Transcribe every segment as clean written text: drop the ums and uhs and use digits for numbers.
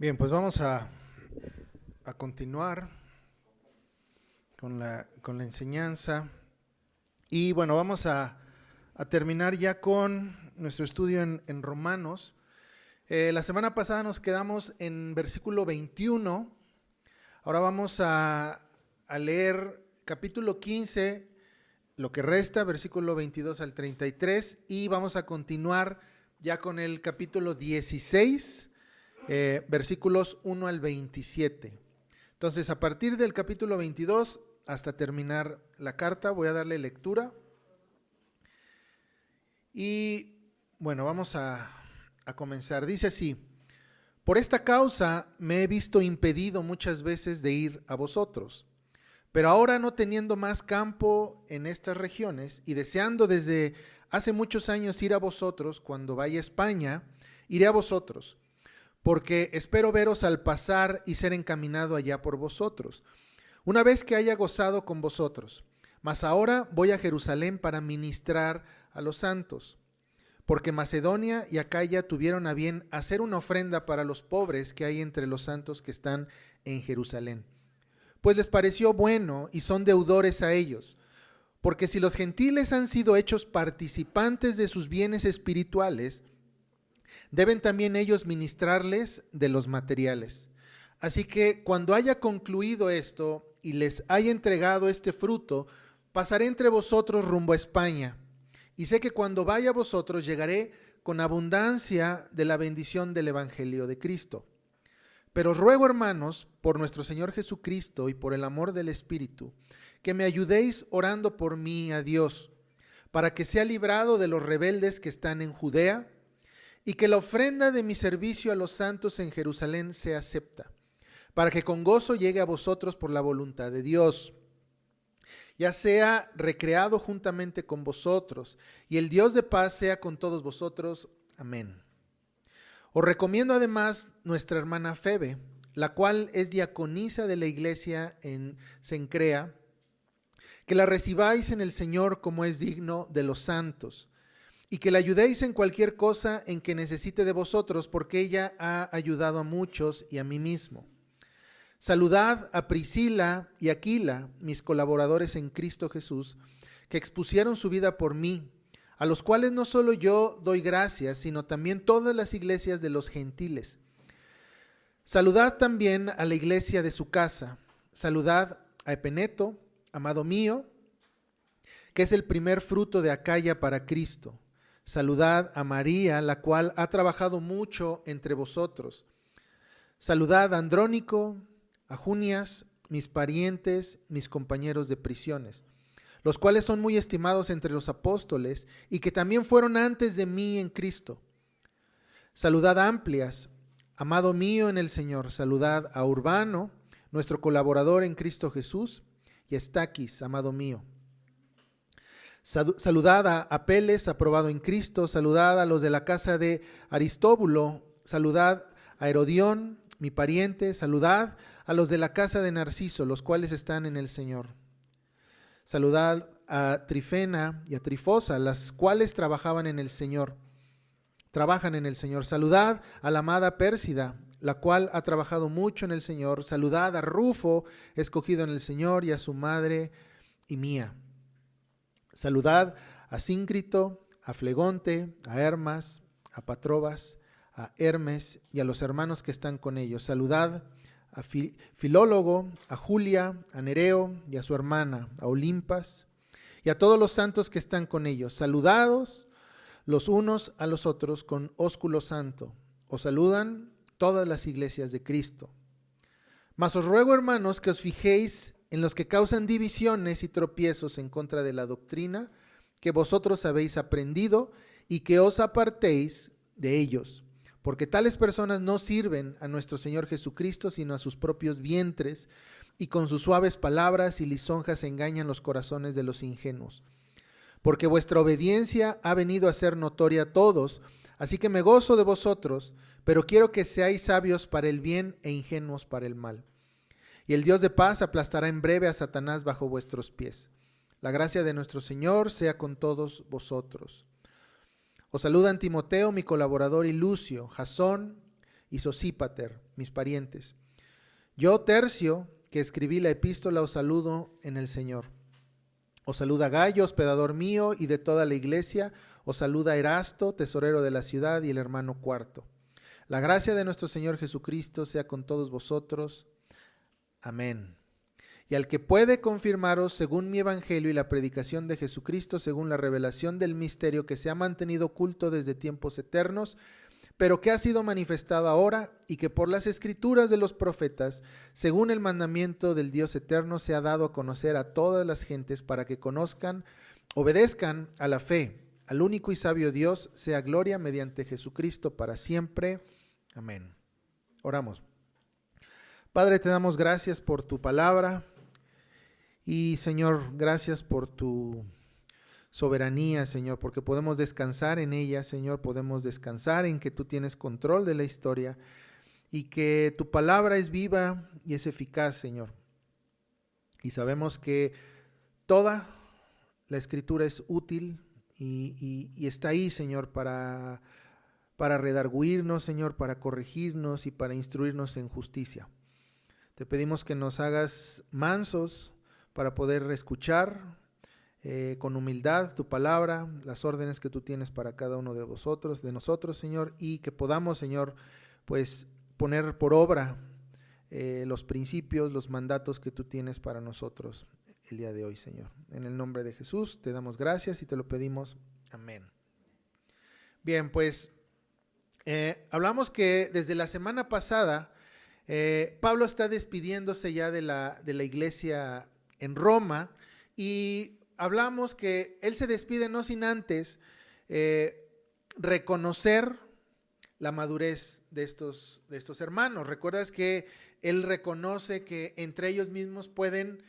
Bien, pues vamos a continuar con la enseñanza. Y bueno, vamos a terminar ya con nuestro estudio en Romanos. La semana pasada nos quedamos en versículo 21. Ahora vamos a leer capítulo 15, lo que resta, versículo 22 al 33. Y vamos a continuar ya con el capítulo 16, versículos 1 al 27. Entonces, a partir del capítulo 22 hasta terminar la carta, voy a darle lectura. Y bueno, vamos a comenzar. Dice así: por esta causa me he visto impedido muchas veces de ir a vosotros, pero ahora, no teniendo más campo en estas regiones y deseando desde hace muchos años ir a vosotros, cuando vaya a España, iré a vosotros, porque espero veros al pasar y ser encaminado allá por vosotros, una vez que haya gozado con vosotros. Mas ahora voy a Jerusalén para ministrar a los santos, porque Macedonia y Acaya tuvieron a bien hacer una ofrenda para los pobres que hay entre los santos que están en Jerusalén. Pues les pareció bueno y son deudores a ellos, porque si los gentiles han sido hechos participantes de sus bienes espirituales, deben también ellos ministrarles de los materiales. Así que cuando haya concluido esto y les haya entregado este fruto, pasaré entre vosotros rumbo a España. Y sé que cuando vaya a vosotros llegaré con abundancia de la bendición del Evangelio de Cristo. Pero os ruego, hermanos, por nuestro Señor Jesucristo y por el amor del Espíritu, que me ayudéis orando por mí a Dios, para que sea librado de los rebeldes que están en Judea, y que la ofrenda de mi servicio a los santos en Jerusalén sea acepta, para que con gozo llegue a vosotros por la voluntad de Dios, ya sea recreado juntamente con vosotros, y el Dios de paz sea con todos vosotros. Amén. Os recomiendo además nuestra hermana Febe, la cual es diaconisa de la iglesia en Cencrea, que la recibáis en el Señor como es digno de los santos, y que la ayudéis en cualquier cosa en que necesite de vosotros, porque ella ha ayudado a muchos y a mí mismo. Saludad a Priscila y Aquila, mis colaboradores en Cristo Jesús, que expusieron su vida por mí, a los cuales no solo yo doy gracias, sino también todas las iglesias de los gentiles. Saludad también a la iglesia de su casa. Saludad a Epeneto, amado mío, que es el primer fruto de Acaya para Cristo. Saludad a María, la cual ha trabajado mucho entre vosotros. Saludad a Andrónico, a Junias, mis parientes, mis compañeros de prisiones, los cuales son muy estimados entre los apóstoles y que también fueron antes de mí en Cristo. Saludad a Amplias, amado mío en el Señor. Saludad a Urbano, nuestro colaborador en Cristo Jesús, y a Estaquis, amado mío. Saludad a Apeles, aprobado en Cristo. Saludad a los de la casa de Aristóbulo. Saludad a Herodión, mi pariente. Saludad a los de la casa de Narciso, los cuales están en el Señor. Saludad a Trifena y a Trifosa, las cuales trabajan en el Señor. Saludad a la amada Pérsida, la cual ha trabajado mucho en el Señor. Saludad a Rufo, escogido en el Señor, y a su madre y mía. Saludad a Síncrito, a Flegonte, a Hermas, a Patrobas, a Hermes y a los hermanos que están con ellos. Saludad a Filólogo, a Julia, a Nereo y a su hermana, a Olimpas, y a todos los santos que están con ellos. Saludados los unos a los otros con ósculo santo. Os saludan todas las iglesias de Cristo. Mas os ruego, hermanos, que os fijéis en los que causan divisiones y tropiezos en contra de la doctrina que vosotros habéis aprendido, y que os apartéis de ellos, porque tales personas no sirven a nuestro Señor Jesucristo, sino a sus propios vientres, y con sus suaves palabras y lisonjas engañan los corazones de los ingenuos. Porque vuestra obediencia ha venido a ser notoria a todos, así que me gozo de vosotros, pero quiero que seáis sabios para el bien e ingenuos para el mal. Y el Dios de paz aplastará en breve a Satanás bajo vuestros pies. La gracia de nuestro Señor sea con todos vosotros. Os saludan Timoteo, mi colaborador, y Lucio, Jasón y Sosípater, mis parientes. Yo, Tercio, que escribí la epístola, os saludo en el Señor. Os saluda Gayo, hospedador mío y de toda la iglesia. Os saluda Erasto, tesorero de la ciudad, y el hermano Cuarto. La gracia de nuestro Señor Jesucristo sea con todos vosotros. Amén. Y al que puede confirmaros según mi evangelio y la predicación de Jesucristo, según la revelación del misterio que se ha mantenido oculto desde tiempos eternos, pero que ha sido manifestado ahora y que por las escrituras de los profetas, según el mandamiento del Dios eterno, se ha dado a conocer a todas las gentes para que conozcan, obedezcan a la fe, al único y sabio Dios, sea gloria mediante Jesucristo para siempre. Amén. Oramos. Padre, te damos gracias por tu palabra y, Señor, gracias por tu soberanía, Señor, porque podemos descansar en ella, Señor, podemos descansar en que tú tienes control de la historia y que tu palabra es viva y es eficaz, Señor. Y sabemos que toda la escritura es útil y está ahí, Señor, para redarguirnos, Señor, para corregirnos y para instruirnos en justicia. Te pedimos que nos hagas mansos para poder escuchar con humildad tu palabra, las órdenes que tú tienes para cada uno de vosotros, de nosotros, Señor, y que podamos, Señor, pues poner por obra los principios, los mandatos que tú tienes para nosotros el día de hoy, Señor. En el nombre de Jesús te damos gracias y te lo pedimos. Amén. Bien, pues hablamos que desde la semana pasada Pablo está despidiéndose ya de la iglesia en Roma y hablamos que él se despide no sin antes reconocer la madurez de estos hermanos. ¿Recuerdas que él reconoce que entre ellos mismos pueden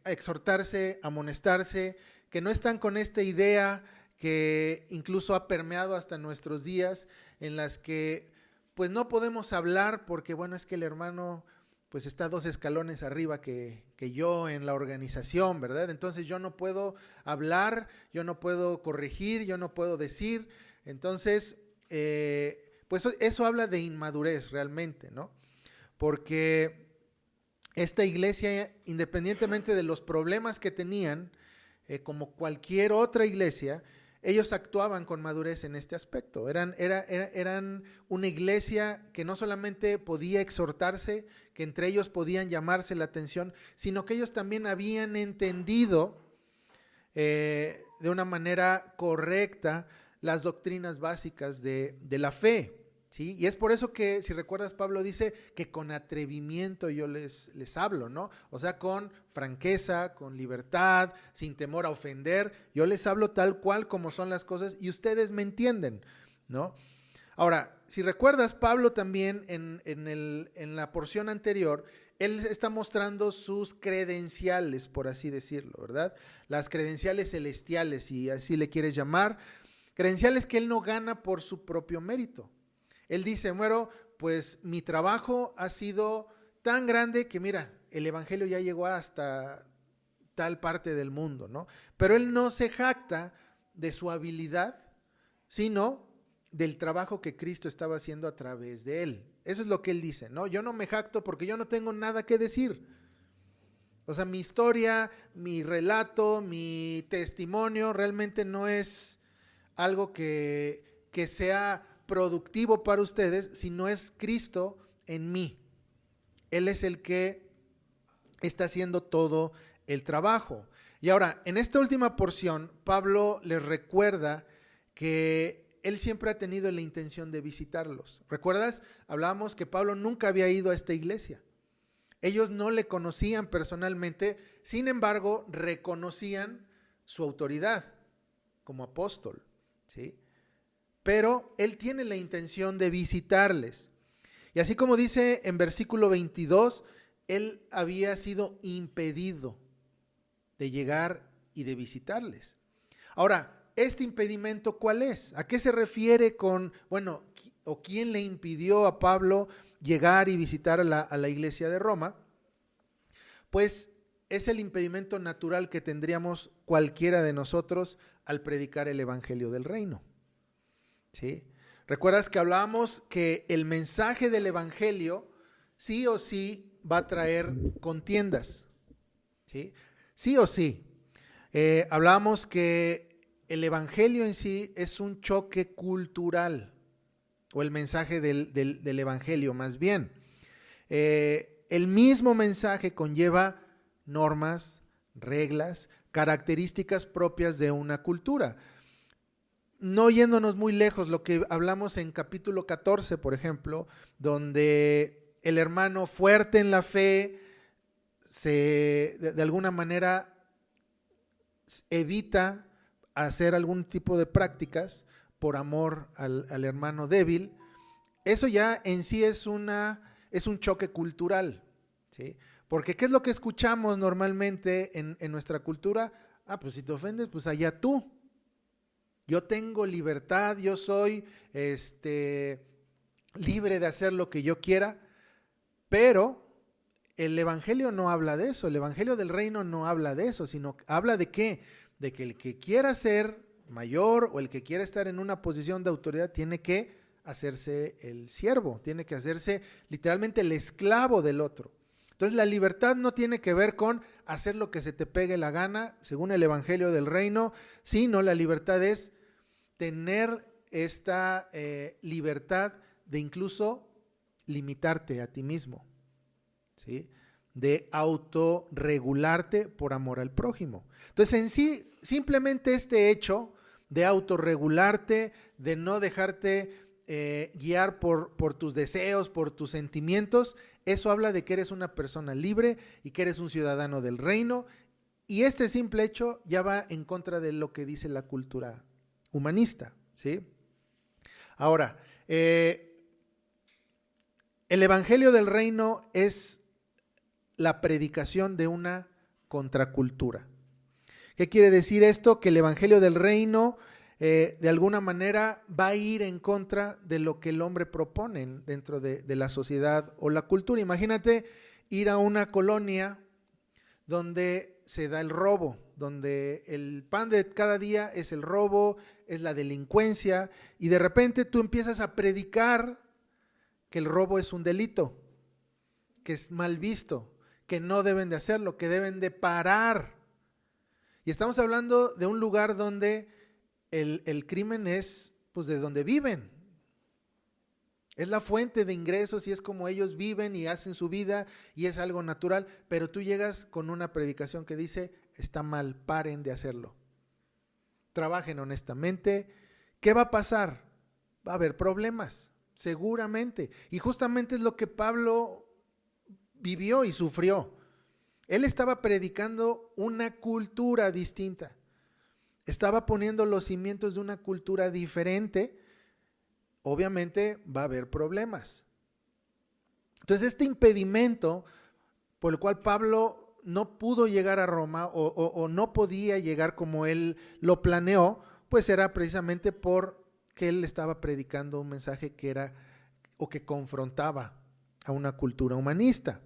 exhortarse, amonestarse, que no están con esta idea que incluso ha permeado hasta nuestros días, en las que pues no podemos hablar porque bueno, es que el hermano pues está 2 escalones arriba que yo en la organización, ¿verdad? Entonces yo no puedo hablar, yo no puedo corregir, yo no puedo decir. Entonces, pues eso habla de inmadurez realmente, ¿no? Porque esta iglesia, independientemente de los problemas que tenían, como cualquier otra iglesia, ellos actuaban con madurez en este aspecto. Eran una iglesia que no solamente podía exhortarse, que entre ellos podían llamarse la atención, sino que ellos también habían entendido de una manera correcta las doctrinas básicas de la fe. ¿Sí? Y es por eso que, si recuerdas, Pablo dice que con atrevimiento yo les hablo, ¿no? O sea, con franqueza, con libertad, sin temor a ofender. Yo les hablo tal cual como son las cosas y ustedes me entienden, ¿no? Ahora, si recuerdas, Pablo también en la porción anterior, él está mostrando sus credenciales, por así decirlo, ¿verdad? Las credenciales celestiales, si así le quieres llamar, credenciales que él no gana por su propio mérito. Él dice, bueno, pues mi trabajo ha sido tan grande que mira, el evangelio ya llegó hasta tal parte del mundo, ¿no? Pero él no se jacta de su habilidad, sino del trabajo que Cristo estaba haciendo a través de él. Eso es lo que él dice, ¿no? Yo no me jacto porque yo no tengo nada que decir. O sea, mi historia, mi relato, mi testimonio realmente no es algo que sea productivo para ustedes, si no es Cristo en mí. Él es el que está haciendo todo el trabajo. Y ahora, en esta última porción, Pablo les recuerda que él siempre ha tenido la intención de visitarlos. ¿Recuerdas? Hablábamos que Pablo nunca había ido a esta iglesia. Ellos no le conocían personalmente, sin embargo, reconocían su autoridad como apóstol, ¿sí? Pero él tiene la intención de visitarles. Y así como dice en versículo 22, él había sido impedido de llegar y de visitarles. Ahora, ¿este impedimento cuál es? ¿A qué se refiere con, bueno, o quién le impidió a Pablo llegar y visitar a la iglesia de Roma? Pues es el impedimento natural que tendríamos cualquiera de nosotros al predicar el evangelio del reino. ¿Sí? ¿Recuerdas que hablábamos que el mensaje del evangelio sí o sí va a traer contiendas? ¿Sí? Sí o sí. Hablábamos que el evangelio en sí es un choque cultural, o el mensaje del evangelio más bien. El mismo mensaje conlleva normas, reglas, características propias de una cultura. No yéndonos muy lejos, lo que hablamos en capítulo 14, por ejemplo, donde el hermano fuerte en la fe de alguna manera evita hacer algún tipo de prácticas por amor al hermano débil. Eso ya en sí es un choque cultural, ¿sí? Porque ¿qué es lo que escuchamos normalmente en nuestra cultura? Pues si te ofendes, pues allá tú. Yo tengo libertad, yo soy libre de hacer lo que yo quiera, pero el evangelio no habla de eso, el evangelio del reino no habla de eso, sino habla de ¿qué? De que el que quiera ser mayor o el que quiera estar en una posición de autoridad tiene que hacerse el siervo, tiene que hacerse literalmente el esclavo del otro. Entonces la libertad no tiene que ver con hacer lo que se te pegue la gana, según el evangelio del reino, sino la libertad es tener esta libertad de incluso limitarte a ti mismo, ¿sí? De autorregularte por amor al prójimo. Entonces en sí, simplemente este hecho de autorregularte, de no dejarte guiar por tus deseos, por tus sentimientos, eso habla de que eres una persona libre y que eres un ciudadano del reino, y este simple hecho ya va en contra de lo que dice la cultura humanista, ¿sí? Ahora, el evangelio del reino es la predicación de una contracultura. ¿Qué quiere decir esto? Que el evangelio del reino de alguna manera va a ir en contra de lo que el hombre propone dentro de la sociedad o la cultura. Imagínate ir a una colonia donde se da el robo, donde el pan de cada día es el robo, es la delincuencia, y de repente tú empiezas a predicar que el robo es un delito, que es mal visto, que no deben de hacerlo, que deben de parar. Y estamos hablando de un lugar donde el crimen es pues de donde viven. Es la fuente de ingresos y es como ellos viven y hacen su vida y es algo natural, pero tú llegas con una predicación que dice, está mal, paren de hacerlo. Trabajen honestamente. ¿Qué va a pasar? Va a haber problemas, seguramente. Y justamente es lo que Pablo vivió y sufrió. Él estaba predicando una cultura distinta. Estaba poniendo los cimientos de una cultura diferente. Obviamente va a haber problemas. Entonces este impedimento por el cual Pablo no pudo llegar a Roma o no podía llegar como él lo planeó, pues era precisamente porque él estaba predicando un mensaje que era o que confrontaba a una cultura humanista.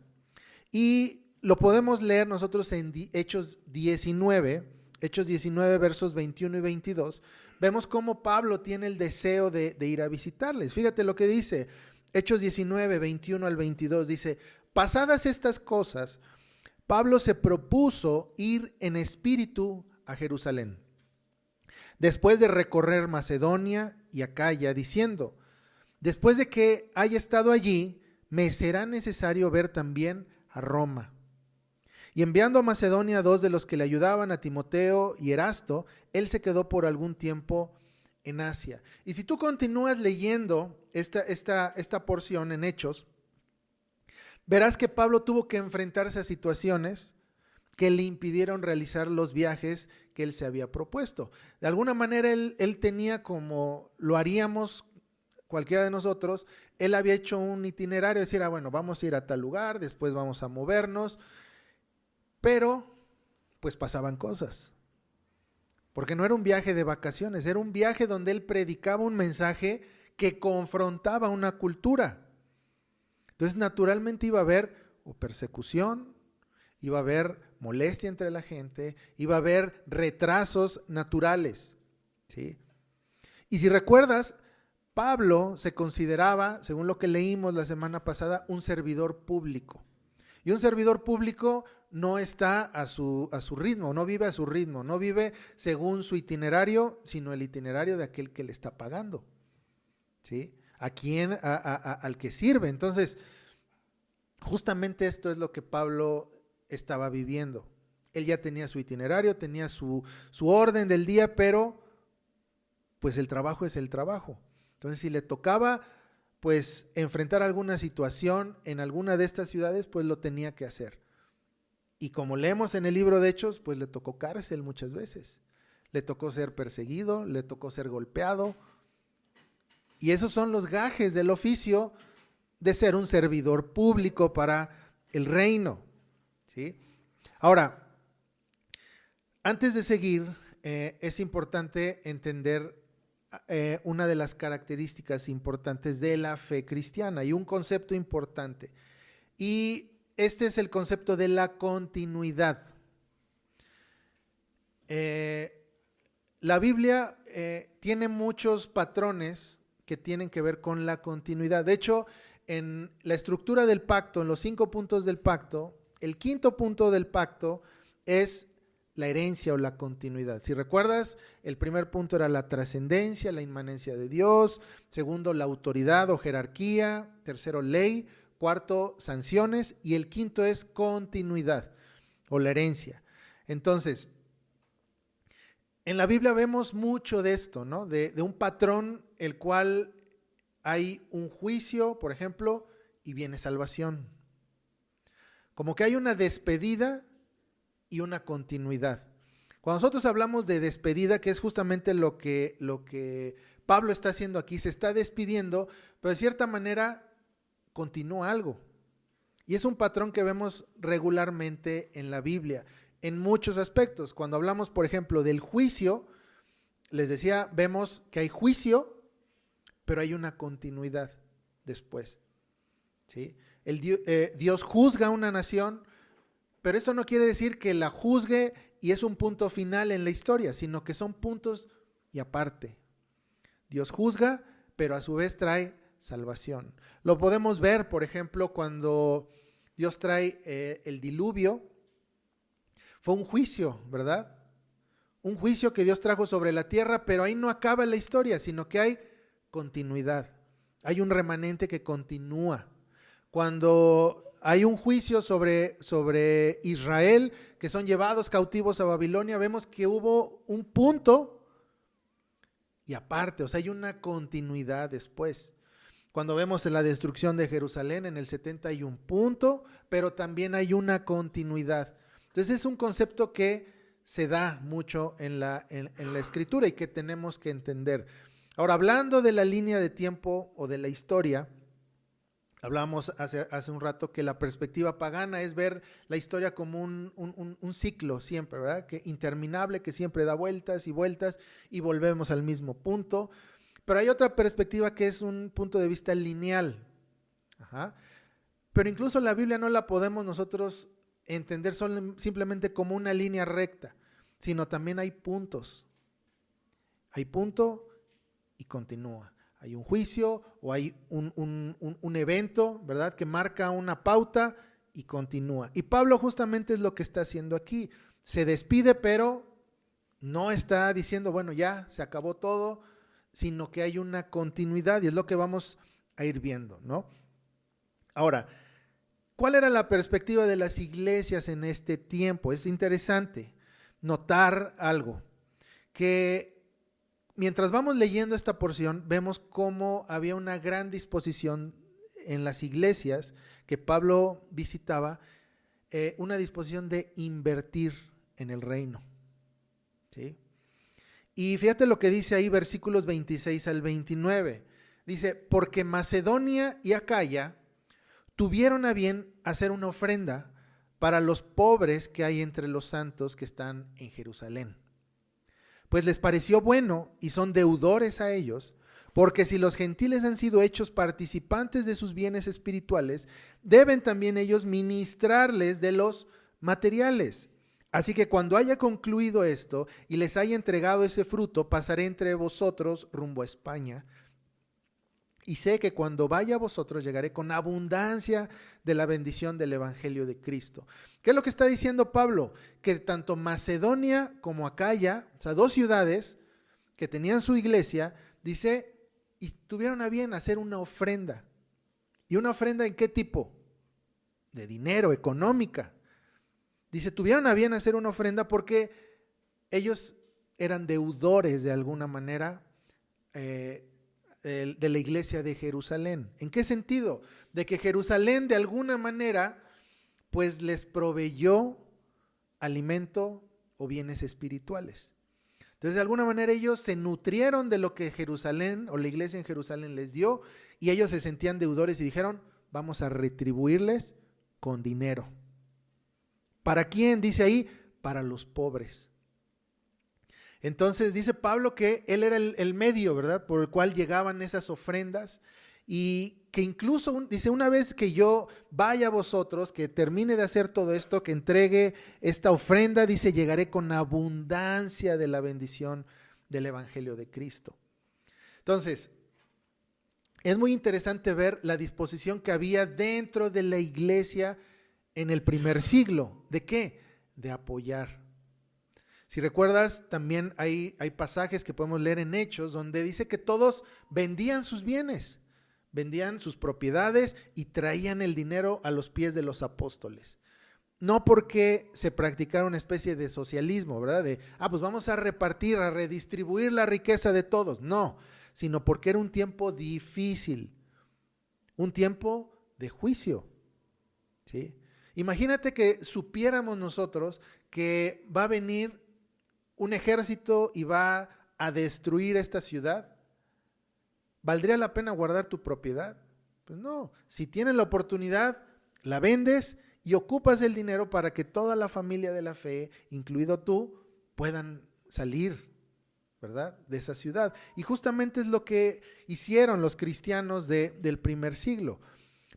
Y lo podemos leer nosotros en Hechos 19 versos 21 y 22, vemos cómo Pablo tiene el deseo de ir a visitarles. Fíjate lo que dice, Hechos 19, 21 al 22, dice, pasadas estas cosas, Pablo se propuso ir en espíritu a Jerusalén, después de recorrer Macedonia y Acaya, diciendo, después de que haya estado allí, me será necesario ver también a Roma. Y enviando a Macedonia 2 de los que le ayudaban, a Timoteo y Erasto, él se quedó por algún tiempo en Asia. Y si tú continúas leyendo esta porción en Hechos, verás que Pablo tuvo que enfrentarse a situaciones que le impidieron realizar los viajes que él se había propuesto. De alguna manera él tenía, como lo haríamos cualquiera de nosotros, él había hecho un itinerario, decir, bueno, vamos a ir a tal lugar, después vamos a movernos. Pero, pues pasaban cosas, porque no era un viaje de vacaciones, era un viaje donde él predicaba un mensaje que confrontaba una cultura. Entonces, naturalmente iba a haber o persecución, iba a haber molestia entre la gente, iba a haber retrasos naturales, ¿sí? Y si recuerdas, Pablo se consideraba, según lo que leímos la semana pasada, un servidor público. Y un servidor público no está a su ritmo, no vive a su ritmo, no vive según su itinerario, sino el itinerario de aquel que le está pagando, ¿sí? Al que sirve. Entonces, justamente esto es lo que Pablo estaba viviendo. Él ya tenía su itinerario, tenía su orden del día, pero pues el trabajo es el trabajo. Entonces, si le tocaba pues enfrentar alguna situación en alguna de estas ciudades, pues lo tenía que hacer. Y como leemos en el libro de Hechos, pues le tocó cárcel muchas veces. Le tocó ser perseguido, le tocó ser golpeado. Y esos son los gajes del oficio de ser un servidor público para el reino, ¿sí? Ahora, antes de seguir, es importante entender una de las características importantes de la fe cristiana y un concepto importante. Y este es el concepto de la continuidad. La Biblia tiene muchos patrones que tienen que ver con la continuidad. De hecho, en la estructura del pacto, en los 5 puntos del pacto, el 5.º punto del pacto es la herencia o la continuidad. Si recuerdas, el primer punto era la trascendencia, la inmanencia de Dios. Segundo, la autoridad o jerarquía. Tercero, ley. Cuarto, sanciones. Y el 5.º es continuidad o la herencia. Entonces, en la Biblia vemos mucho de esto, ¿no? De un patrón el cual hay un juicio, por ejemplo, y viene salvación. Como que hay una despedida y una continuidad. Cuando nosotros hablamos de despedida, que es justamente lo que Pablo está haciendo aquí, se está despidiendo, pero de cierta manera continúa algo. Y es un patrón que vemos regularmente en la Biblia, en muchos aspectos. Cuando hablamos, por ejemplo, del juicio, les decía, vemos que hay juicio, pero hay una continuidad después, ¿sí? Dios juzga a una nación, pero eso no quiere decir que la juzgue y es un punto final en la historia, sino que son puntos y aparte. Dios juzga, pero a su vez trae salvación. Lo podemos ver, por ejemplo, cuando Dios trae el diluvio. Fue un juicio, ¿verdad? Un juicio que Dios trajo sobre la tierra, pero ahí no acaba la historia, sino que hay continuidad. Hay un remanente que continúa. Cuando hay un juicio sobre Israel, que son llevados cautivos a Babilonia, vemos que hubo un punto y aparte, o sea, hay una continuidad después. Cuando vemos la destrucción de Jerusalén en el 70 hay un punto, pero también hay una continuidad. Entonces es un concepto que se da mucho en la Escritura y que tenemos que entender. Ahora, hablando de la línea de tiempo o de la historia, hablamos hace un rato que la perspectiva pagana es ver la historia como un ciclo siempre, ¿verdad? Que interminable, que siempre da vueltas y vueltas y volvemos al mismo punto. Pero hay otra perspectiva que es un punto de vista lineal. Ajá. Pero incluso la Biblia no la podemos nosotros entender simplemente como una línea recta, sino también hay puntos. Hay punto y continúa. Hay un juicio o hay un evento, ¿verdad? Que marca una pauta y continúa. Y Pablo justamente es lo que está haciendo aquí. Se despide, pero no está diciendo, bueno, ya se acabó todo, sino que hay una continuidad y es lo que vamos a ir viendo, ¿no? Ahora, ¿cuál era la perspectiva de las iglesias en este tiempo? Es interesante notar algo, que mientras vamos leyendo esta porción, vemos cómo había una gran disposición en las iglesias que Pablo visitaba, una disposición de invertir en el reino, ¿sí? Y fíjate lo que dice ahí, versículos 26 al 29. Dice, porque Macedonia y Acaya tuvieron a bien hacer una ofrenda para los pobres que hay entre los santos que están en Jerusalén. Pues les pareció bueno y son deudores a ellos, porque si los gentiles han sido hechos participantes de sus bienes espirituales, deben también ellos ministrarles de los materiales. Así que cuando haya concluido esto y les haya entregado ese fruto, pasaré entre vosotros rumbo a España. y sé que cuando vaya a vosotros llegaré con abundancia de la bendición del evangelio de Cristo. ¿Qué es lo que está diciendo Pablo? Que tanto Macedonia como Acaya, o sea, dos ciudades que tenían su iglesia, dice, y tuvieron a bien hacer una ofrenda. ¿Y una ofrenda en qué tipo? De dinero, económica. Dice, tuvieron a bien hacer una ofrenda porque ellos eran deudores de alguna manera de la iglesia de Jerusalén. ¿En qué sentido? De que Jerusalén de alguna manera pues les proveyó alimento o bienes espirituales. Entonces de alguna manera ellos se nutrieron de lo que Jerusalén o la iglesia en Jerusalén les dio y ellos se sentían deudores y dijeron, vamos a retribuirles con dinero. ¿Para quién? Dice ahí, para los pobres. Entonces dice Pablo que él era el medio, ¿verdad? Por el cual llegaban esas ofrendas y que incluso, dice, una vez que yo vaya a vosotros, que termine de hacer todo esto, que entregue esta ofrenda, dice, llegaré con abundancia de la bendición del evangelio de Cristo. Entonces, es muy interesante ver la disposición que había dentro de la iglesia en el primer siglo. ¿De qué? De apoyar. Si recuerdas, también hay pasajes que podemos leer en Hechos donde dice que todos vendían sus bienes, vendían sus propiedades y traían el dinero a los pies de los apóstoles. No porque se practicara una especie de socialismo, ¿verdad? De, pues vamos a repartir, a redistribuir la riqueza de todos. No, sino porque era un tiempo difícil, un tiempo de juicio, ¿sí? Imagínate que supiéramos nosotros que va a venir un ejército y va a destruir esta ciudad. ¿Valdría la pena guardar tu propiedad? Pues no, si tienes la oportunidad, la vendes y ocupas el dinero para que toda la familia de la fe, incluido tú, puedan salir, ¿verdad?, de esa ciudad. Y justamente es lo que hicieron los cristianos del primer siglo.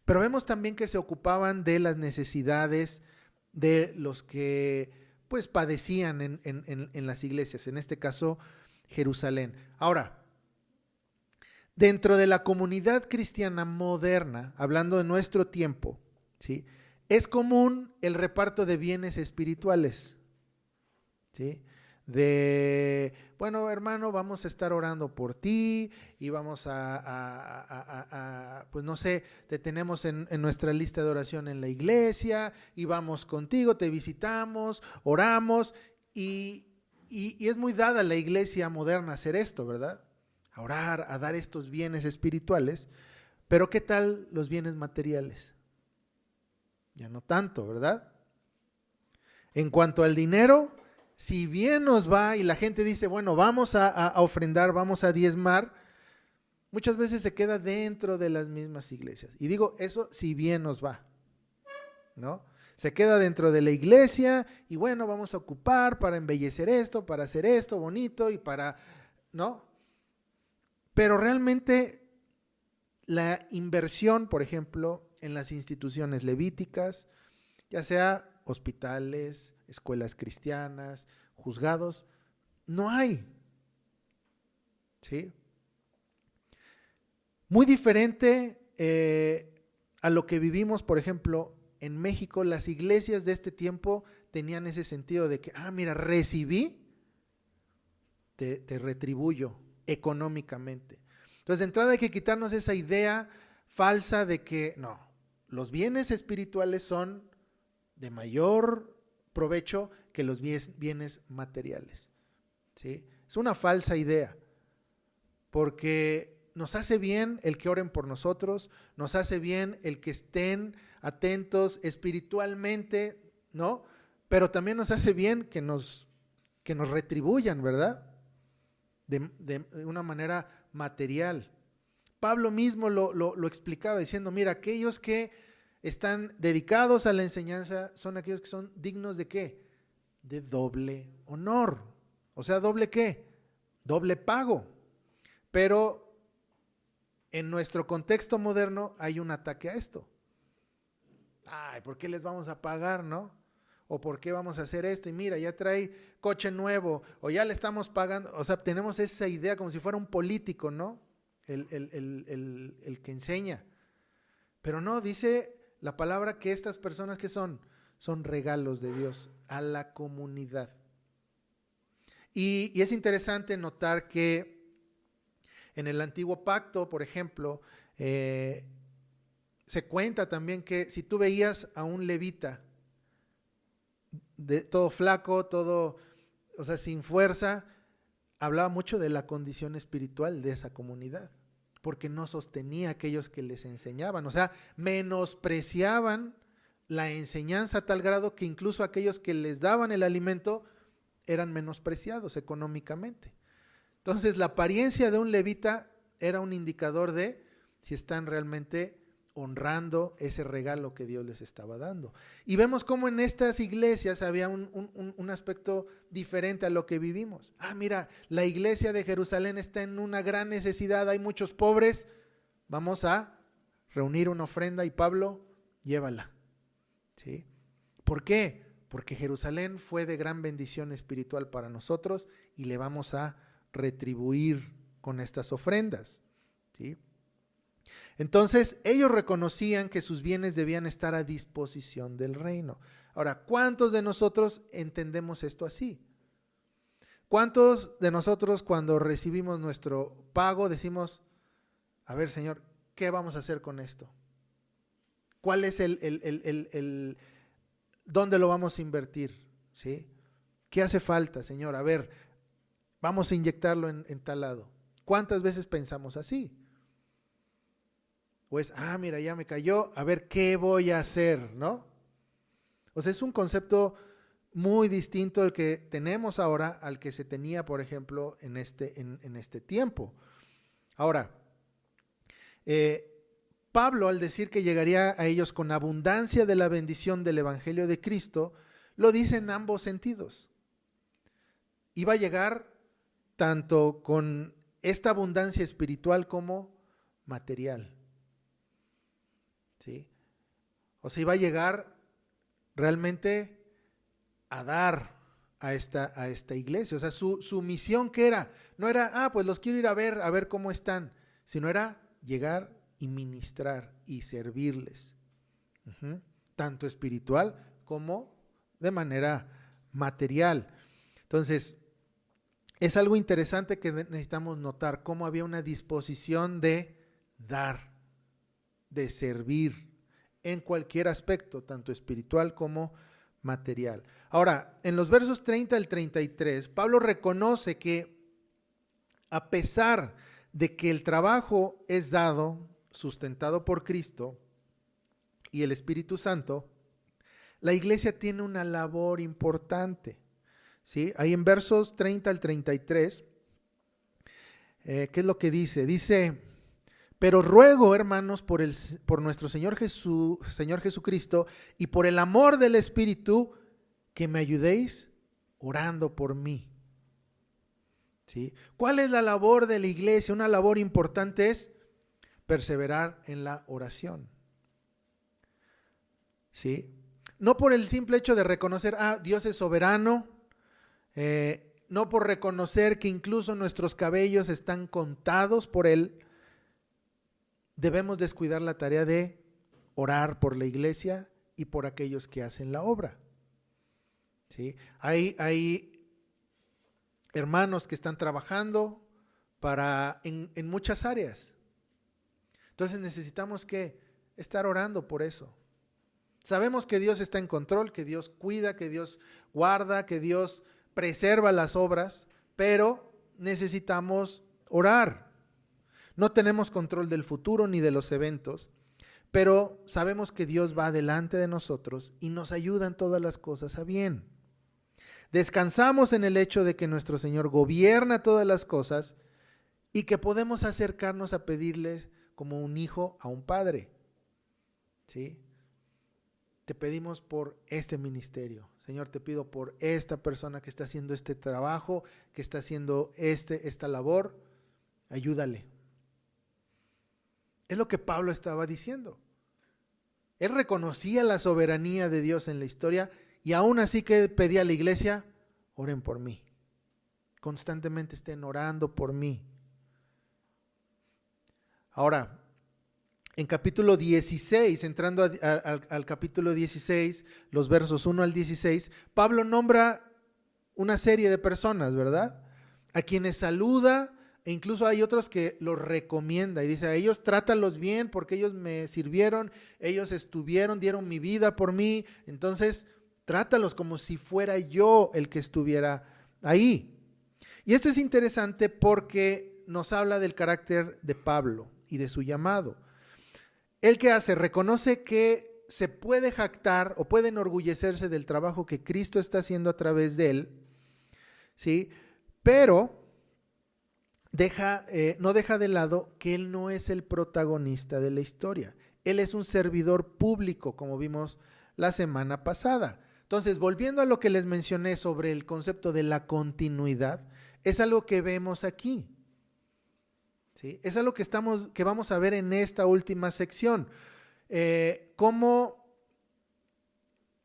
Pero vemos también que se ocupaban de las necesidades de los que pues padecían en las iglesias, en este caso Jerusalén. Ahora, dentro de la comunidad cristiana moderna, hablando de nuestro tiempo, ¿sí?, es común el reparto de bienes espirituales, ¿sí? De, bueno, hermano, vamos a estar orando por ti y vamos pues no sé, te tenemos en nuestra lista de oración en la iglesia y vamos contigo, te visitamos, oramos y es muy dada la iglesia moderna hacer esto, ¿verdad? A orar, a dar estos bienes espirituales, pero ¿qué tal los bienes materiales? Ya no tanto, ¿verdad? En cuanto al dinero, si bien nos va y la gente dice, bueno, vamos a ofrendar, vamos a diezmar, muchas veces se queda dentro de las mismas iglesias. Y digo, eso si bien nos va, ¿no? Se queda dentro de la iglesia y bueno, vamos a ocupar para embellecer esto, para hacer esto bonito y para, ¿no? Pero realmente la inversión, por ejemplo, en las instituciones levíticas, ya sea hospitales, escuelas cristianas, juzgados, no hay, ¿sí? Muy diferente a lo que vivimos, por ejemplo, en México. Las iglesias de este tiempo tenían ese sentido de que, mira, recibí, te retribuyo económicamente. Entonces, de entrada hay que quitarnos esa idea falsa de que, no, los bienes espirituales son de mayor provecho que los bienes materiales, ¿sí? Es una falsa idea, porque nos hace bien el que oren por nosotros, nos hace bien el que estén atentos espiritualmente, ¿no? Pero también nos hace bien que nos retribuyan, ¿verdad? De una manera material. Pablo mismo lo explicaba diciendo, mira, aquellos que están dedicados a la enseñanza son aquellos que son dignos ¿de qué? De doble honor. O sea, ¿doble qué? Doble pago. Pero en nuestro contexto moderno hay un ataque a esto. ¿Por qué les vamos a pagar, no? ¿O por qué vamos a hacer esto? Y mira, ya trae coche nuevo, o ya le estamos pagando. O sea, tenemos esa idea como si fuera un político, ¿no? el que enseña. Pero no, dice la palabra que estas personas que son regalos de Dios a la comunidad. Y es interesante notar que en el antiguo pacto, por ejemplo, se cuenta también que si tú veías a un levita todo flaco, todo, o sea, sin fuerza, hablaba mucho de la condición espiritual de esa comunidad, porque no sostenía a aquellos que les enseñaban, o sea, menospreciaban la enseñanza a tal grado que incluso aquellos que les daban el alimento eran menospreciados económicamente. Entonces, la apariencia de un levita era un indicador de si están realmente honrando ese regalo que Dios les estaba dando. Y vemos cómo en estas iglesias había un aspecto diferente a lo que vivimos. Mira, la iglesia de Jerusalén está en una gran necesidad, hay muchos pobres, vamos a reunir una ofrenda y Pablo, llévala. ¿Sí? ¿Por qué? Porque Jerusalén fue de gran bendición espiritual para nosotros y le vamos a retribuir con estas ofrendas. ¿Sí? Entonces, ellos reconocían que sus bienes debían estar a disposición del reino. Ahora, ¿cuántos de nosotros entendemos esto así? ¿Cuántos de nosotros cuando recibimos nuestro pago decimos, a ver, Señor, ¿qué vamos a hacer con esto? ¿Cuál es dónde lo vamos a invertir? ¿Sí? ¿Qué hace falta, Señor? A ver, vamos a inyectarlo en tal lado. ¿Cuántas veces pensamos así? Pues, mira, ya me cayó, a ver qué voy a hacer, ¿no? O sea, es un concepto muy distinto al que tenemos ahora al que se tenía, por ejemplo, en este tiempo. Ahora, Pablo, al decir que llegaría a ellos con abundancia de la bendición del Evangelio de Cristo, lo dice en ambos sentidos. Iba a llegar tanto con esta abundancia espiritual como material. ¿Sí? O sea, iba a llegar realmente a dar a esta iglesia. O sea, su misión, ¿qué era? No era, pues los quiero ir a ver cómo están, sino era llegar y ministrar y servirles. Tanto espiritual como de manera material. Entonces, es algo interesante que necesitamos notar, cómo había una disposición de dar, de servir en cualquier aspecto, tanto espiritual como material. Ahora, en los versos 30 al 33, Pablo reconoce que a pesar de que el trabajo es dado, sustentado por Cristo y el Espíritu Santo, la iglesia tiene una labor importante. ¿Sí? Ahí en versos 30 al 33, ¿qué es lo que dice? Dice, pero ruego, hermanos, por nuestro Señor Jesucristo y por el amor del Espíritu, que me ayudéis orando por mí. ¿Sí? ¿Cuál es la labor de la iglesia? Una labor importante es perseverar en la oración. ¿Sí? No por el simple hecho de reconocer, Dios es soberano, no por reconocer que incluso nuestros cabellos están contados por Él, debemos descuidar la tarea de orar por la iglesia y por aquellos que hacen la obra. ¿Sí? Hay hermanos que están trabajando en muchas áreas. Entonces necesitamos que estar orando por eso. Sabemos que Dios está en control, que Dios cuida, que Dios guarda, que Dios preserva las obras, pero necesitamos orar. No tenemos control del futuro ni de los eventos, pero sabemos que Dios va delante de nosotros y nos ayuda en todas las cosas a bien. Descansamos en el hecho de que nuestro Señor gobierna todas las cosas y que podemos acercarnos a pedirle como un hijo a un padre. ¿Sí? Te pedimos por este ministerio. Señor, te pido por esta persona que está haciendo este trabajo, que está haciendo esta labor. Ayúdale. Es lo que Pablo estaba diciendo. Él reconocía la soberanía de Dios en la historia y aún así que pedía a la iglesia, oren por mí. Constantemente estén orando por mí. Ahora, en capítulo 16, entrando al capítulo 16, los versos 1 al 16, Pablo nombra una serie de personas, ¿verdad? A quienes saluda, e incluso hay otros que los recomienda y dice: a ellos trátalos bien porque ellos me sirvieron, ellos estuvieron, dieron mi vida por mí, entonces trátalos como si fuera yo el que estuviera ahí. Y esto es interesante porque nos habla del carácter de Pablo y de su llamado. ¿Él qué hace? Reconoce que se puede jactar o puede enorgullecerse del trabajo que Cristo está haciendo a través de él, ¿sí? Pero no deja de lado que él no es el protagonista de la historia. Él es un servidor público, como vimos la semana pasada. Entonces, volviendo a lo que les mencioné sobre el concepto de la continuidad, es algo que vemos aquí. ¿Sí? Es algo que vamos a ver en esta última sección. Cómo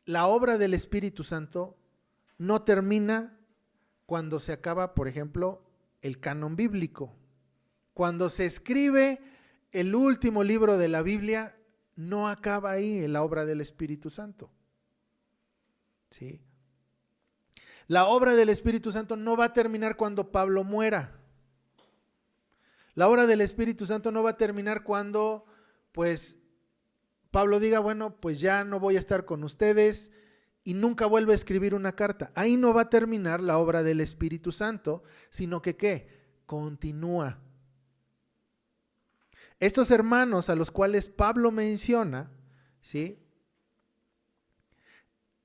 la obra del Espíritu Santo no termina cuando se acaba, por ejemplo, el canon bíblico. Cuando se escribe el último libro de la Biblia, no acaba ahí en la obra del Espíritu Santo. ¿Sí? La obra del Espíritu Santo no va a terminar cuando Pablo muera. La obra del Espíritu Santo no va a terminar cuando, pues, Pablo diga: bueno, pues ya no voy a estar con ustedes, y nunca vuelve a escribir una carta. Ahí no va a terminar la obra del Espíritu Santo, sino que ¿qué? Continúa. Estos hermanos a los cuales Pablo menciona, ¿sí?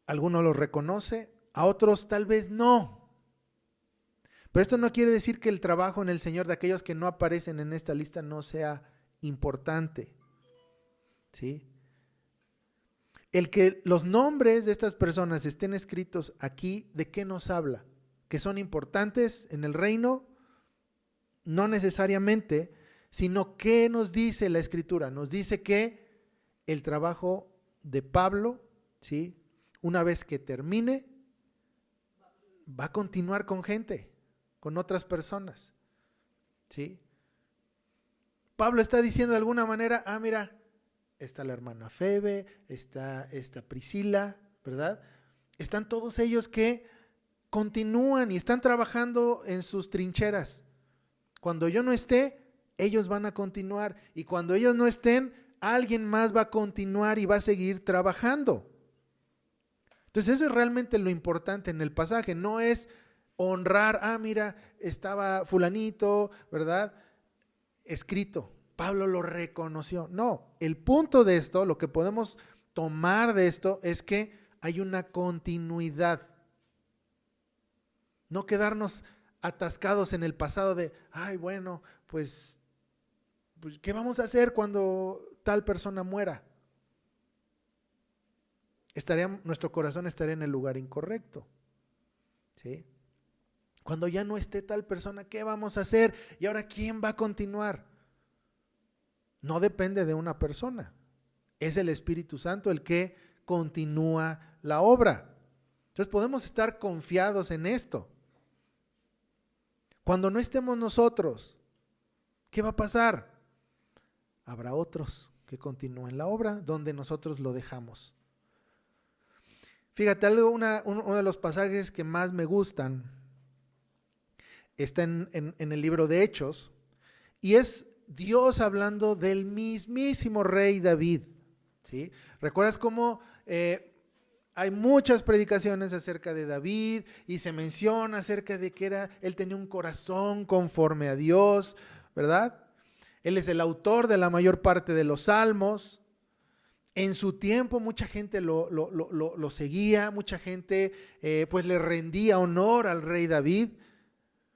Algunos los reconoce, a otros tal vez no. Pero esto no quiere decir que el trabajo en el Señor de aquellos que no aparecen en esta lista no sea importante, ¿sí? El que los nombres de estas personas estén escritos aquí, ¿de qué nos habla? ¿Que son importantes en el reino? No necesariamente, sino ¿qué nos dice la Escritura? Nos dice que el trabajo de Pablo, ¿sí?, una vez que termine, va a continuar con gente, con otras personas, ¿sí? Pablo está diciendo de alguna manera: mira, está la hermana Febe, está Priscila, ¿verdad? Están todos ellos que continúan y están trabajando en sus trincheras. Cuando yo no esté, ellos van a continuar, y cuando ellos no estén, alguien más va a continuar y va a seguir trabajando. Entonces eso es realmente lo importante en el pasaje, no es honrar: mira, estaba fulanito, ¿verdad?, escrito. Pablo lo reconoció. No, el punto de esto, lo que podemos tomar de esto, es que hay una continuidad. No quedarnos atascados en el pasado de: bueno, pues ¿qué vamos a hacer cuando tal persona muera? Nuestro corazón estaría en el lugar incorrecto, ¿sí? Cuando ya no esté tal persona, ¿qué vamos a hacer? ¿Y ahora quién va a continuar? No depende de una persona. Es el Espíritu Santo el que continúa la obra. Entonces podemos estar confiados en esto. Cuando no estemos nosotros, ¿qué va a pasar? Habrá otros que continúen la obra donde nosotros lo dejamos. Fíjate, uno de los pasajes que más me gustan está en el libro de Hechos, y es Dios hablando del mismísimo rey David, ¿sí? ¿Recuerdas cómo hay muchas predicaciones acerca de David y se menciona acerca de que él tenía un corazón conforme a Dios, ¿verdad? Él es el autor de la mayor parte de los salmos. En su tiempo mucha gente lo seguía, mucha gente pues le rendía honor al rey David.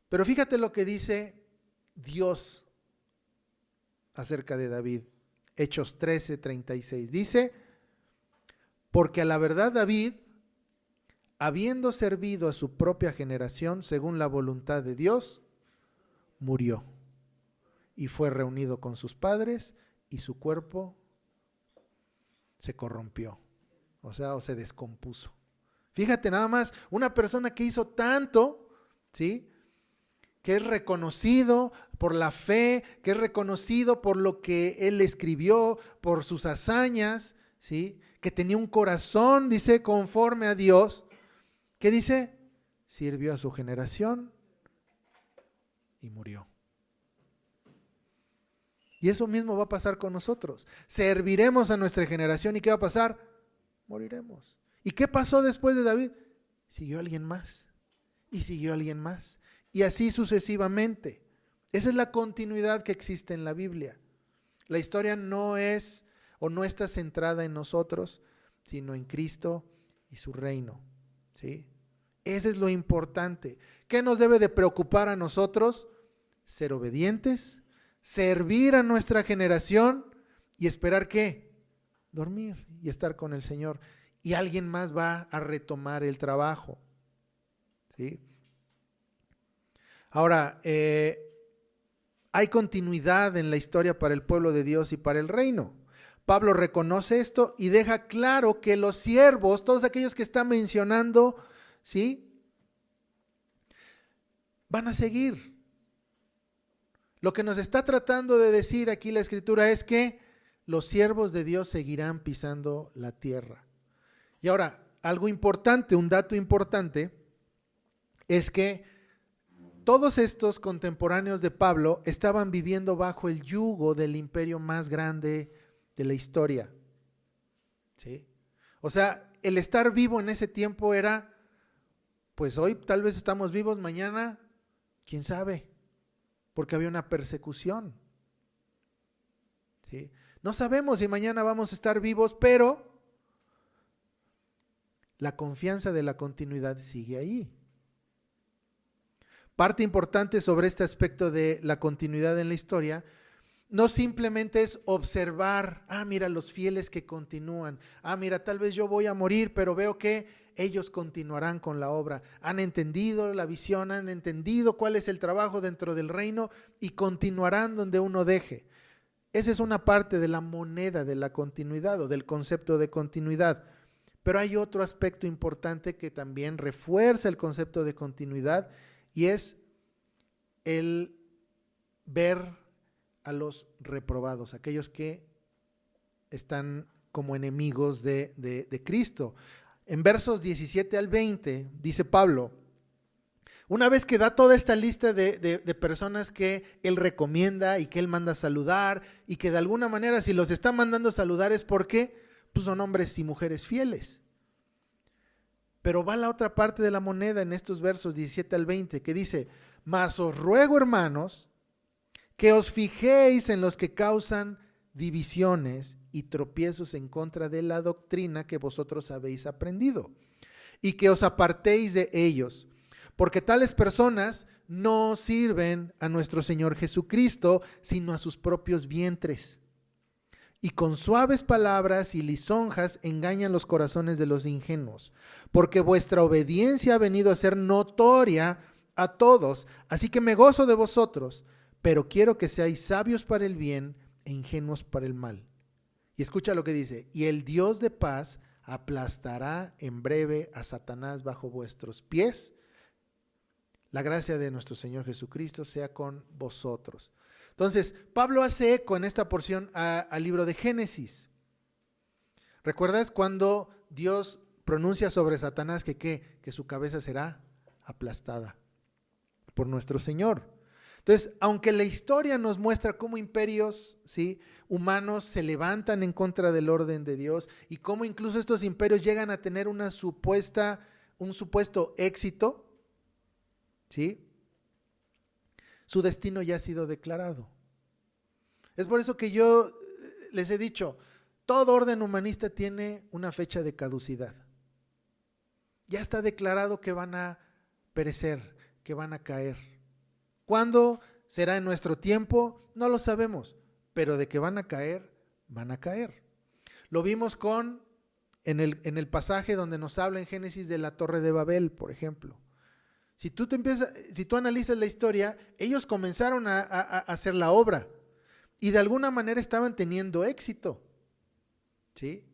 Pero fíjate lo que dice Dios acerca de David. Hechos 13:36. Dice: porque a la verdad David, habiendo servido a su propia generación según la voluntad de Dios, murió y fue reunido con sus padres, y su cuerpo se corrompió, o se descompuso. Fíjate nada más, una persona que hizo tanto, ¿sí?, que es reconocido por la fe, que es reconocido por lo que él escribió, por sus hazañas, ¿sí? Que tenía un corazón, dice, conforme a Dios. ¿Qué dice? Sirvió a su generación y murió. Y eso mismo va a pasar con nosotros. Serviremos a nuestra generación y ¿qué va a pasar? Moriremos. ¿Y qué pasó después de David? Siguió alguien más y siguió alguien más y así sucesivamente. Esa es la continuidad que existe en la Biblia. La historia no es o no está centrada en nosotros, sino en Cristo y su reino, ¿sí? Ese es lo importante. ¿Qué nos debe de preocupar a nosotros? Ser obedientes, servir a nuestra generación y esperar ¿qué? Dormir y estar con el Señor. Y alguien más va a retomar el trabajo, ¿sí? Ahora, hay continuidad en la historia para el pueblo de Dios y para el reino. Pablo reconoce esto y deja claro que los siervos, todos aquellos que está mencionando, ¿sí? Van a seguir. Lo que nos está tratando de decir aquí la Escritura es que los siervos de Dios seguirán pisando la tierra. Y ahora, algo importante, un dato importante, es que todos estos contemporáneos de Pablo estaban viviendo bajo el yugo del imperio más grande de la historia, ¿sí? O sea, el estar vivo en ese tiempo era, pues hoy tal vez estamos vivos, mañana, quién sabe, porque había una persecución, ¿sí? No sabemos si mañana vamos a estar vivos, pero la confianza de la continuidad sigue ahí. Parte importante sobre este aspecto de la continuidad en la historia, no simplemente es observar, mira los fieles que continúan, mira tal vez yo voy a morir, pero veo que ellos continuarán con la obra, han entendido la visión, han entendido cuál es el trabajo dentro del reino y continuarán donde uno deje. Esa es una parte de la moneda de la continuidad o del concepto de continuidad. Pero hay otro aspecto importante que también refuerza el concepto de continuidad y es el ver a los reprobados, aquellos que están como enemigos de Cristo. En versos 17 al 20 dice Pablo, una vez que da toda esta lista de personas que él recomienda y que él manda a saludar y que de alguna manera si los está mandando a saludar es porque pues son hombres y mujeres fieles. Pero va la otra parte de la moneda en estos versos 17 al 20 que dice, mas os ruego, hermanos, que os fijéis en los que causan divisiones y tropiezos en contra de la doctrina que vosotros habéis aprendido, y que os apartéis de ellos, porque tales personas no sirven a nuestro Señor Jesucristo, sino a sus propios vientres. Y con suaves palabras y lisonjas engañan los corazones de los ingenuos, porque vuestra obediencia ha venido a ser notoria a todos, así que me gozo de vosotros, pero quiero que seáis sabios para el bien e ingenuos para el mal. Y escucha lo que dice, y el Dios de paz aplastará en breve a Satanás bajo vuestros pies. La gracia de nuestro Señor Jesucristo sea con vosotros. Entonces, Pablo hace eco en esta porción al libro de Génesis. ¿Recuerdas cuando Dios pronuncia sobre Satanás que su cabeza será aplastada por nuestro Señor? Entonces, aunque la historia nos muestra cómo imperios, ¿sí?, humanos se levantan en contra del orden de Dios y cómo incluso estos imperios llegan a tener un supuesto éxito, ¿sí?, su destino ya ha sido declarado. Es por eso que yo les he dicho, todo orden humanista tiene una fecha de caducidad. Ya está declarado que van a perecer, que van a caer. ¿Cuándo será en nuestro tiempo? No lo sabemos, pero de que van a caer, van a caer. Lo vimos en el pasaje donde nos habla en Génesis de la Torre de Babel, por ejemplo. Si tú analizas la historia, ellos comenzaron a hacer la obra y de alguna manera estaban teniendo éxito, ¿sí?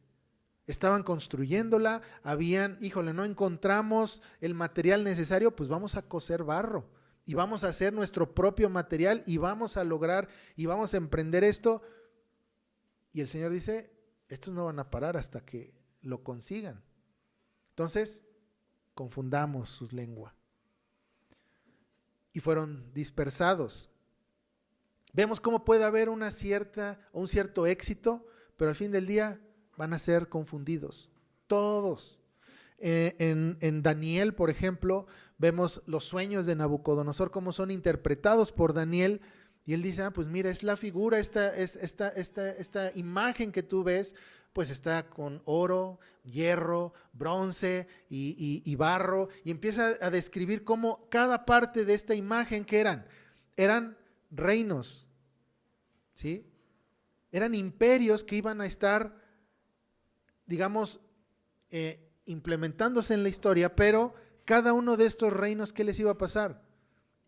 Estaban construyéndola, no encontramos el material necesario, pues vamos a coser barro y vamos a hacer nuestro propio material y vamos a lograr y vamos a emprender esto. Y el Señor dice, estos no van a parar hasta que lo consigan. Entonces, confundamos su lengua. Y fueron dispersados. Vemos cómo puede haber un cierto éxito, pero al fin del día van a ser confundidos. Todos. En Daniel, por ejemplo, vemos los sueños de Nabucodonosor, cómo son interpretados por Daniel. Y él dice, pues mira, es la figura, esta imagen que tú ves, pues está con oro, hierro, bronce y barro. Y empieza a describir cómo cada parte de esta imagen que eran reinos, ¿sí? Eran imperios que iban a estar, digamos, implementándose en la historia, pero cada uno de estos reinos, ¿qué les iba a pasar?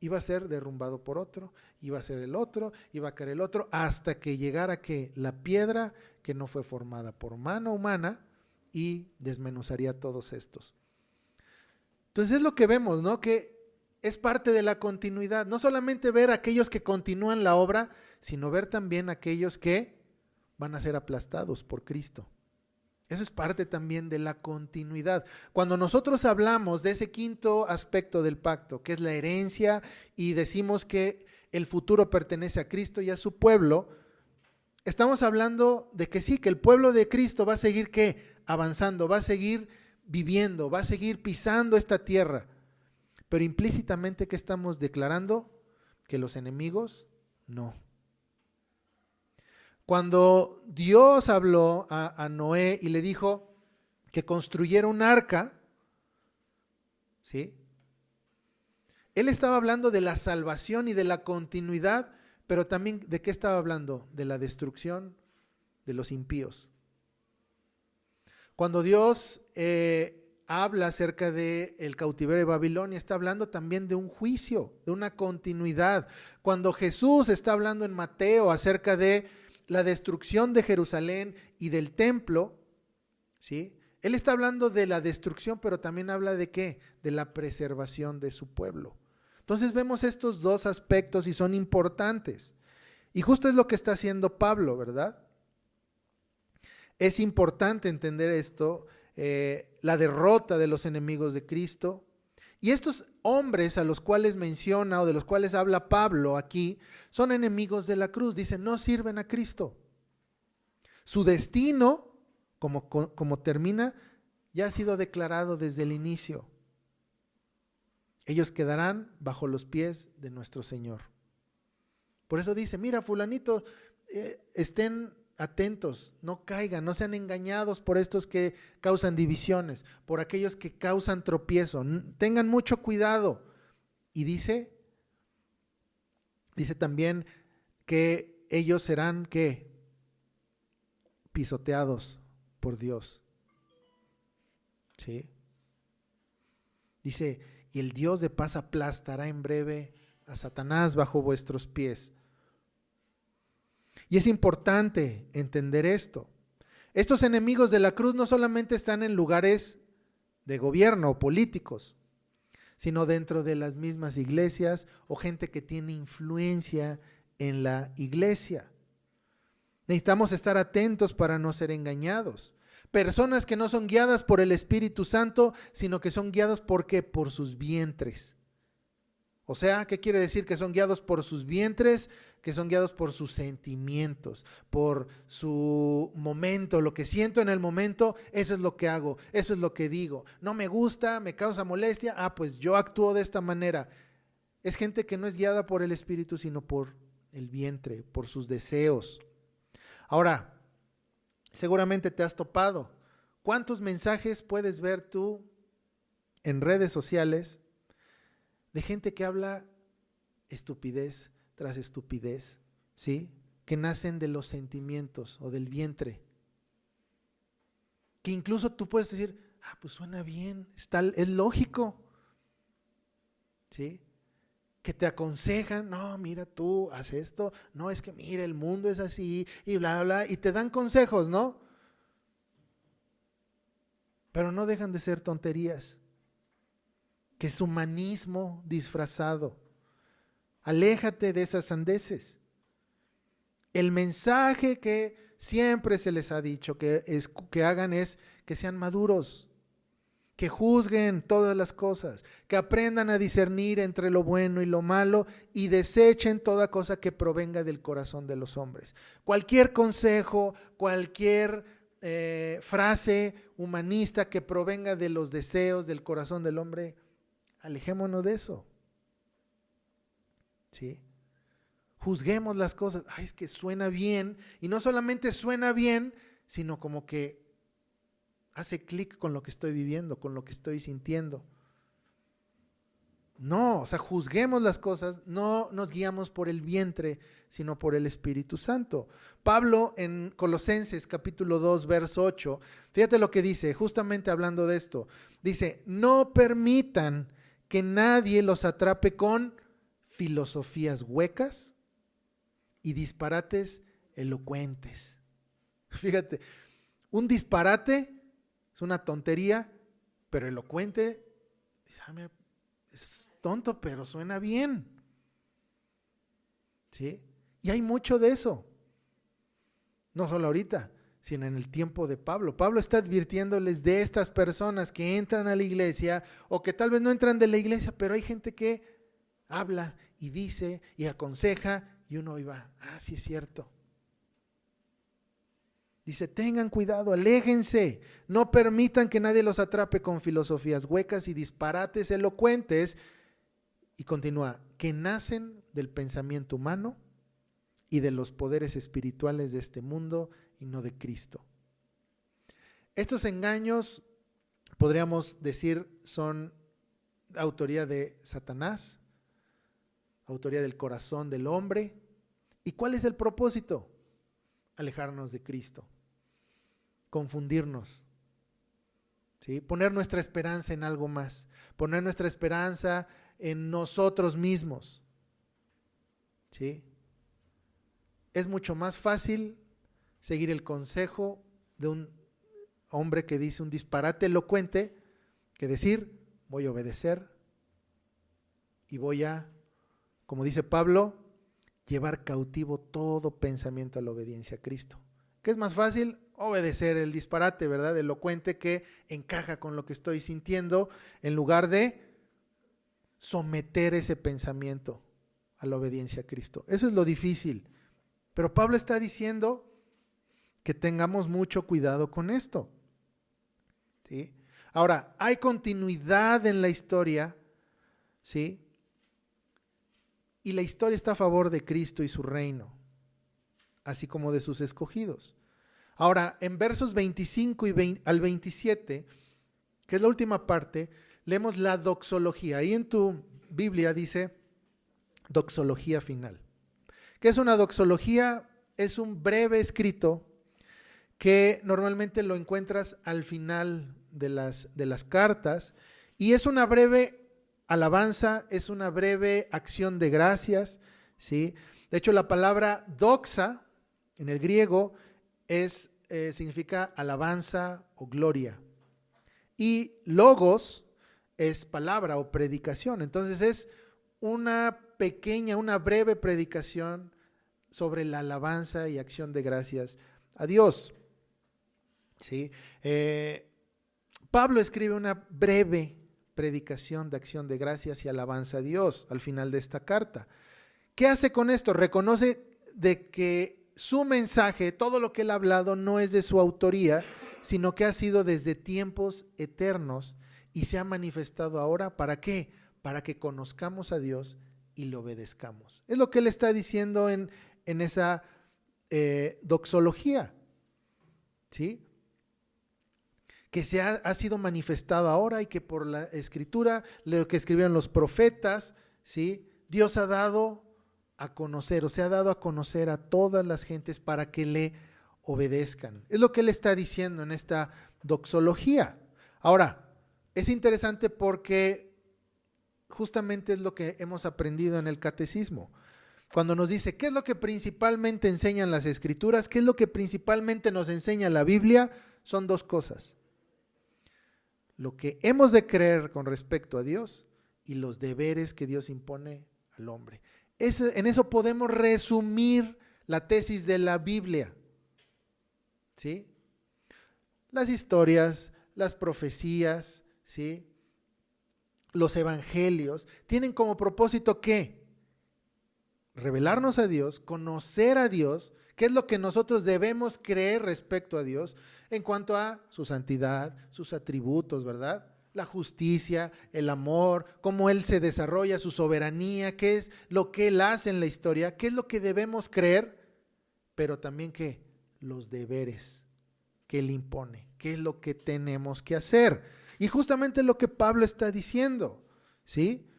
Iba a ser derrumbado por otro, iba a ser el otro, iba a caer el otro, hasta que llegara que la piedra que no fue formada por mano humana y desmenuzaría todos estos. Entonces es lo que vemos, ¿no? Que es parte de la continuidad, no solamente ver a aquellos que continúan la obra, sino ver también a aquellos que van a ser aplastados por Cristo. Eso es parte también de la continuidad. Cuando nosotros hablamos de ese quinto aspecto del pacto, que es la herencia, y decimos que el futuro pertenece a Cristo y a su pueblo, estamos hablando de que sí, que el pueblo de Cristo va a seguir ¿qué? Avanzando, va a seguir viviendo, va a seguir pisando esta tierra. Pero implícitamente, ¿qué estamos declarando? Que los enemigos no. Cuando Dios habló a Noé y le dijo que construyera un arca, ¿sí? Él estaba hablando de la salvación y de la continuidad, pero también ¿de qué estaba hablando? De la destrucción de los impíos. Cuando Dios habla acerca del cautiverio de Babilonia, está hablando también de un juicio, de una continuidad. Cuando Jesús está hablando en Mateo acerca de la destrucción de Jerusalén y del templo, ¿sí? Él está hablando de la destrucción, pero también habla de ¿qué? De la preservación de su pueblo. Entonces vemos estos dos aspectos y son importantes. Y justo es lo que está haciendo Pablo, ¿verdad? Es importante entender esto, la derrota de los enemigos de Cristo. Y estos hombres a los cuales menciona o de los cuales habla Pablo aquí, son enemigos de la cruz. Dicen, no sirven a Cristo. Su destino, como termina, ya ha sido declarado desde el inicio. Ellos quedarán bajo los pies de nuestro Señor. Por eso dice, mira, fulanito, estén atentos, no caigan, no sean engañados por estos que causan divisiones, por aquellos que causan tropiezo, tengan mucho cuidado. Y dice también que ellos serán ¿qué? Pisoteados por Dios. ¿Sí? Dice, y el Dios de paz aplastará en breve a Satanás bajo vuestros pies. Y es importante entender esto. Estos enemigos de la cruz no solamente están en lugares de gobierno o políticos, sino dentro de las mismas iglesias o gente que tiene influencia en la iglesia. Necesitamos estar atentos para no ser engañados. Personas que no son guiadas por el Espíritu Santo, sino que son guiadas ¿por qué? Por sus vientres. O sea, ¿qué quiere decir? Que son guiados por sus vientres, que son guiados por sus sentimientos, por su momento, lo que siento en el momento, eso es lo que hago, eso es lo que digo. No me gusta, me causa molestia, pues yo actúo de esta manera. Es gente que no es guiada por el Espíritu, sino por el vientre, por sus deseos. Ahora, seguramente te has topado. ¿Cuántos mensajes puedes ver tú en redes sociales de gente que habla estupidez tras estupidez, ¿sí? Que nacen de los sentimientos o del vientre? Que incluso tú puedes decir, pues suena bien, es lógico, ¿sí? Que te aconsejan, no, mira tú, haz esto, no, es que mira, el mundo es así, y bla, bla, y te dan consejos, ¿no? Pero no dejan de ser tonterías, que es humanismo disfrazado. Aléjate de esas sandeces. El mensaje que siempre se les ha dicho que hagan es que sean maduros, que juzguen todas las cosas, que aprendan a discernir entre lo bueno y lo malo y desechen toda cosa que provenga del corazón de los hombres. Cualquier consejo, cualquier frase humanista que provenga de los deseos del corazón del hombre, alejémonos de eso. ¿Sí? Juzguemos las cosas. Ay, es que suena bien, y no solamente suena bien, sino como que hace clic con lo que estoy viviendo, con lo que estoy sintiendo. No, o sea, juzguemos las cosas, no nos guiamos por el vientre, sino por el Espíritu Santo. Pablo en Colosenses capítulo 2, verso 8, fíjate lo que dice, justamente hablando de esto. Dice, no permitan que nadie los atrape con filosofías huecas y disparates elocuentes. Fíjate, un disparate es una tontería, pero elocuente, es tonto, pero suena bien. ¿Sí? Y hay mucho de eso. No solo ahorita, sino en el tiempo de Pablo. Pablo está advirtiéndoles de estas personas que entran a la iglesia o que tal vez no entran de la iglesia, pero hay gente que habla y dice y aconseja y uno va, sí es cierto. Dice, tengan cuidado, aléjense, no permitan que nadie los atrape con filosofías huecas y disparates elocuentes. Y continúa, que nacen del pensamiento humano y de los poderes espirituales de este mundo y no de Cristo. Estos engaños, podríamos decir, son autoría de Satanás, autoría del corazón del hombre. ¿Y cuál es el propósito? Alejarnos de Cristo, confundirnos, ¿sí? Poner nuestra esperanza en algo más, poner nuestra esperanza en nosotros mismos, ¿sí? Es mucho más fácil seguir el consejo de un hombre que dice un disparate elocuente que decir, voy a obedecer y voy a, como dice Pablo, llevar cautivo todo pensamiento a la obediencia a Cristo. ¿Qué es más fácil? Obedecer el disparate, ¿verdad? Elocuente que encaja con lo que estoy sintiendo, en lugar de someter ese pensamiento a la obediencia a Cristo. Eso es lo difícil. Pero Pablo está diciendo que tengamos mucho cuidado con esto. ¿Sí? Ahora, hay continuidad en la historia, ¿sí? Y la historia está a favor de Cristo y su reino, así como de sus escogidos. Ahora, en versos 25 al 27, que es la última parte, leemos la doxología. Ahí en tu Biblia dice doxología final. ¿Qué es una doxología? Es un breve escrito que normalmente lo encuentras al final de las cartas y es una breve alabanza, es una breve acción de gracias, ¿sí? De hecho, la palabra doxa en el griego significa alabanza o gloria. Y logos es palabra o predicación. Entonces es una breve predicación sobre la alabanza y acción de gracias a Dios. ¿Sí? Pablo escribe una breve predicación de acción de gracias y alabanza a Dios al final de esta carta. ¿Qué hace con esto? Reconoce de que su mensaje, todo lo que él ha hablado, no es de su autoría, sino que ha sido desde tiempos eternos y se ha manifestado ahora. ¿Para qué? Para que conozcamos a Dios y le obedezcamos. Es lo que él está diciendo en esa doxología, ¿sí? Que ha sido manifestado ahora y que por la escritura, lo que escribieron los profetas, ¿sí? Dios ha dado a conocer, o se ha dado a conocer a todas las gentes para que le obedezcan. Es lo que él está diciendo en esta doxología. Ahora, es interesante porque justamente es lo que hemos aprendido en el catecismo. Cuando nos dice, ¿qué es lo que principalmente enseñan las escrituras? ¿Qué es lo que principalmente nos enseña la Biblia? Son dos cosas. Lo que hemos de creer con respecto a Dios y los deberes que Dios impone al hombre. En eso podemos resumir la tesis de la Biblia. ¿Sí? Las historias, las profecías, ¿sí? Los evangelios, tienen como propósito ¿qué? Revelarnos a Dios, conocer a Dios, qué es lo que nosotros debemos creer respecto a Dios en cuanto a su santidad, sus atributos, ¿verdad? La justicia, el amor, cómo Él se desarrolla, su soberanía, qué es lo que Él hace en la historia, qué es lo que debemos creer, pero también ¿qué? Los deberes que Él impone, qué es lo que tenemos que hacer. Y justamente lo que Pablo está diciendo, ¿sí?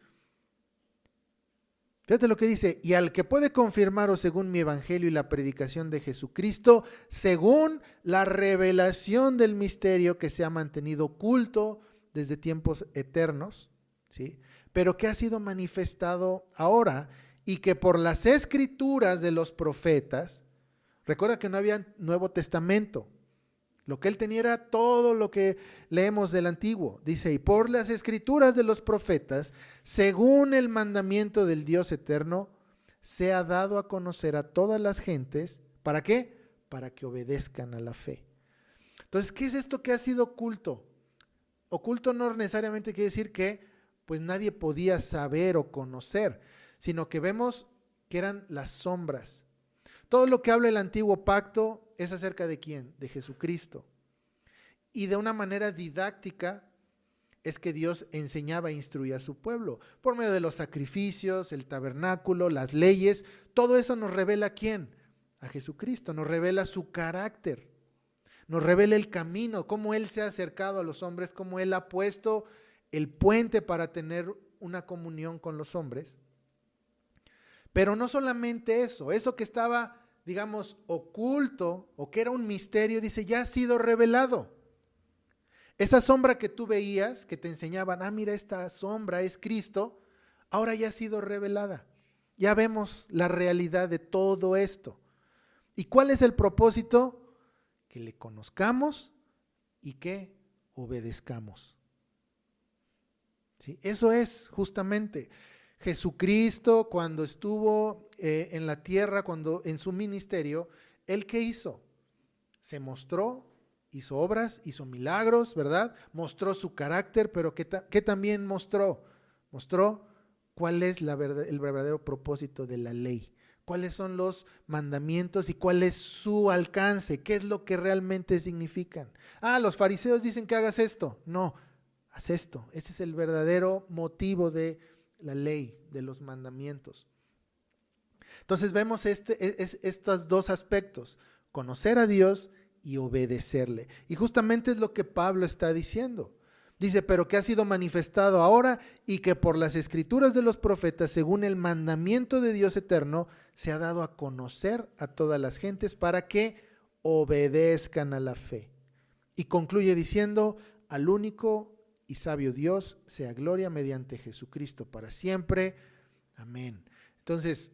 Fíjate lo que dice, y al que puede confirmaros según mi evangelio y la predicación de Jesucristo, según la revelación del misterio que se ha mantenido oculto desde tiempos eternos, ¿sí? Pero que ha sido manifestado ahora y que por las escrituras de los profetas, recuerda que no había Nuevo Testamento, lo que él tenía era todo lo que leemos del Antiguo. Dice, y por las escrituras de los profetas, según el mandamiento del Dios eterno, se ha dado a conocer a todas las gentes. ¿Para qué? Para que obedezcan a la fe. Entonces, ¿qué es esto que ha sido oculto? Oculto no necesariamente quiere decir que pues nadie podía saber o conocer, sino que vemos que eran las sombras. Todo lo que habla el antiguo pacto es acerca de ¿quién? De Jesucristo. Y de una manera didáctica es que Dios enseñaba e instruía a su pueblo. Por medio de los sacrificios, el tabernáculo, las leyes, todo eso nos revela ¿a quién? A Jesucristo, nos revela su carácter, nos revela el camino, cómo Él se ha acercado a los hombres, cómo Él ha puesto el puente para tener una comunión con los hombres. Pero no solamente eso que estaba, digamos, oculto o que era un misterio, dice, ya ha sido revelado. Esa sombra que tú veías, que te enseñaban, mira, esta sombra es Cristo, ahora ya ha sido revelada. Ya vemos la realidad de todo esto. ¿Y cuál es el propósito? Que le conozcamos y que obedezcamos. ¿Sí? Eso es justamente Jesucristo cuando estuvo en la tierra, cuando en su ministerio, ¿Él qué hizo? Se mostró, hizo obras, hizo milagros, ¿verdad? Mostró su carácter, pero ¿qué también mostró? Mostró cuál es el verdadero propósito de la ley, cuáles son los mandamientos y cuál es su alcance, qué es lo que realmente significan. Los fariseos dicen que hagas esto. No, haz esto. Ese es el verdadero motivo de la ley, de los mandamientos. Entonces vemos estos dos aspectos, conocer a Dios y obedecerle. Y justamente es lo que Pablo está diciendo. Dice, pero que ha sido manifestado ahora y que por las escrituras de los profetas, según el mandamiento de Dios eterno, se ha dado a conocer a todas las gentes para que obedezcan a la fe. Y concluye diciendo, al único y sabio Dios sea gloria mediante Jesucristo para siempre. Amén. Entonces,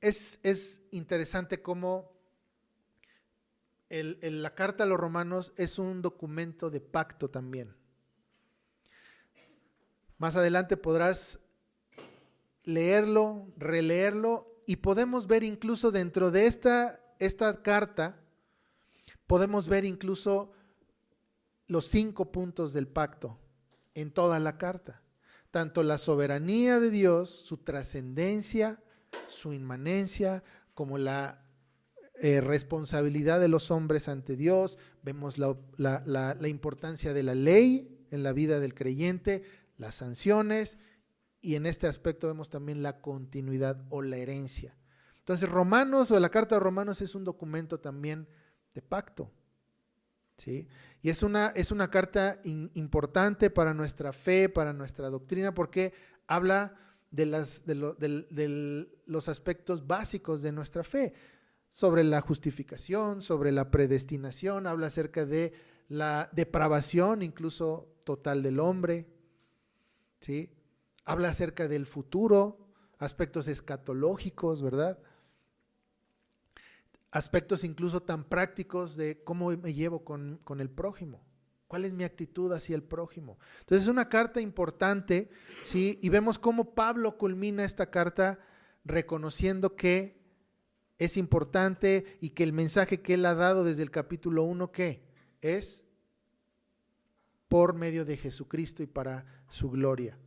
es interesante cómo la carta a los romanos es un documento de pacto también. Más adelante podrás leerlo, releerlo y podemos ver incluso dentro de esta carta, podemos ver incluso los 5 puntos del pacto en toda la carta. Tanto la soberanía de Dios, su trascendencia, su inmanencia, como la responsabilidad de los hombres ante Dios. Vemos la importancia de la ley en la vida del creyente, las sanciones, y en este aspecto vemos también la continuidad o la herencia. Entonces Romanos, o la carta de Romanos, es un documento también de pacto, ¿sí? Y es una carta importante para nuestra fe, para nuestra doctrina, porque habla de los aspectos básicos de nuestra fe, sobre la justificación, sobre la predestinación, habla acerca de la depravación incluso total del hombre, ¿sí? Habla acerca del futuro, aspectos escatológicos, ¿verdad? Aspectos incluso tan prácticos de cómo me llevo con el prójimo, cuál es mi actitud hacia el prójimo. Entonces es una carta importante, ¿sí? Y vemos cómo Pablo culmina esta carta reconociendo que es importante y que el mensaje que Él ha dado desde el capítulo 1, ¿qué? Es por medio de Jesucristo y para su gloria.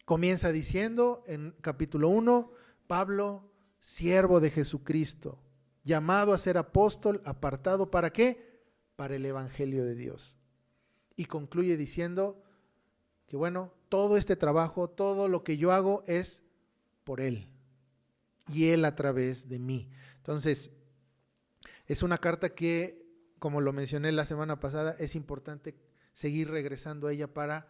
Comienza diciendo en capítulo 1, Pablo, siervo de Jesucristo, llamado a ser apóstol, apartado ¿para qué? Para el evangelio de Dios. Y concluye diciendo que bueno, todo este trabajo, todo lo que yo hago es por Él y Él a través de mí. Entonces, es una carta que, como lo mencioné la semana pasada, es importante seguir regresando a ella para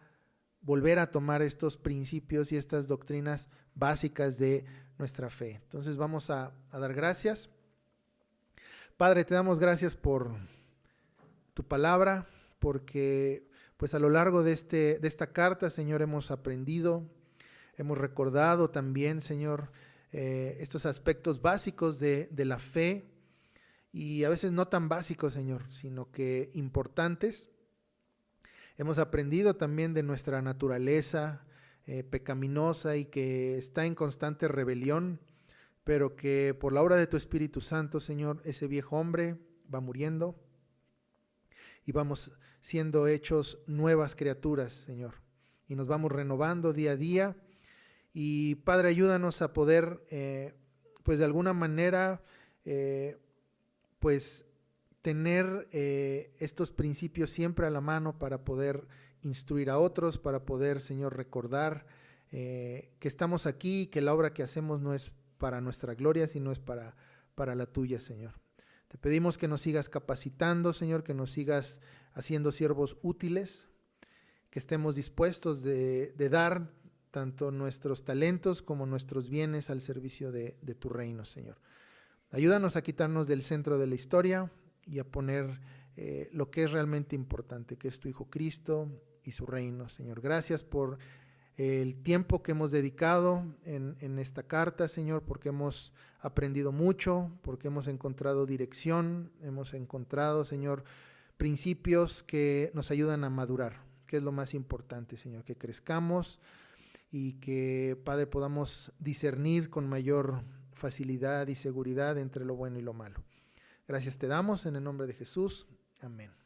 volver a tomar estos principios y estas doctrinas básicas de nuestra fe. Entonces vamos a dar gracias. Padre, te damos gracias por tu palabra, porque pues a lo largo de esta carta, Señor, hemos aprendido, hemos recordado también, Señor, estos aspectos básicos de la fe, y a veces no tan básicos, Señor, sino que importantes. Hemos aprendido también de nuestra naturaleza pecaminosa y que está en constante rebelión, pero que por la obra de tu Espíritu Santo, Señor, ese viejo hombre va muriendo y vamos siendo hechos nuevas criaturas, Señor, y nos vamos renovando día a día. Y Padre, ayúdanos a poder, pues de alguna manera, pues tener estos principios siempre a la mano para poder instruir a otros, para poder, Señor, recordar que estamos aquí y que la obra que hacemos no es para nuestra gloria, sino es para la tuya, Señor. Te pedimos que nos sigas capacitando, Señor, que nos sigas haciendo siervos útiles, que estemos dispuestos de dar tanto nuestros talentos como nuestros bienes al servicio de tu reino, Señor. Ayúdanos a quitarnos del centro de la historia y a poner lo que es realmente importante, que es tu Hijo Cristo y su reino, Señor. Gracias por el tiempo que hemos dedicado en esta carta, Señor, porque hemos aprendido mucho, porque hemos encontrado dirección, hemos encontrado, Señor, principios que nos ayudan a madurar, que es lo más importante, Señor, que crezcamos y que, Padre, podamos discernir con mayor facilidad y seguridad entre lo bueno y lo malo. Gracias te damos en el nombre de Jesús. Amén.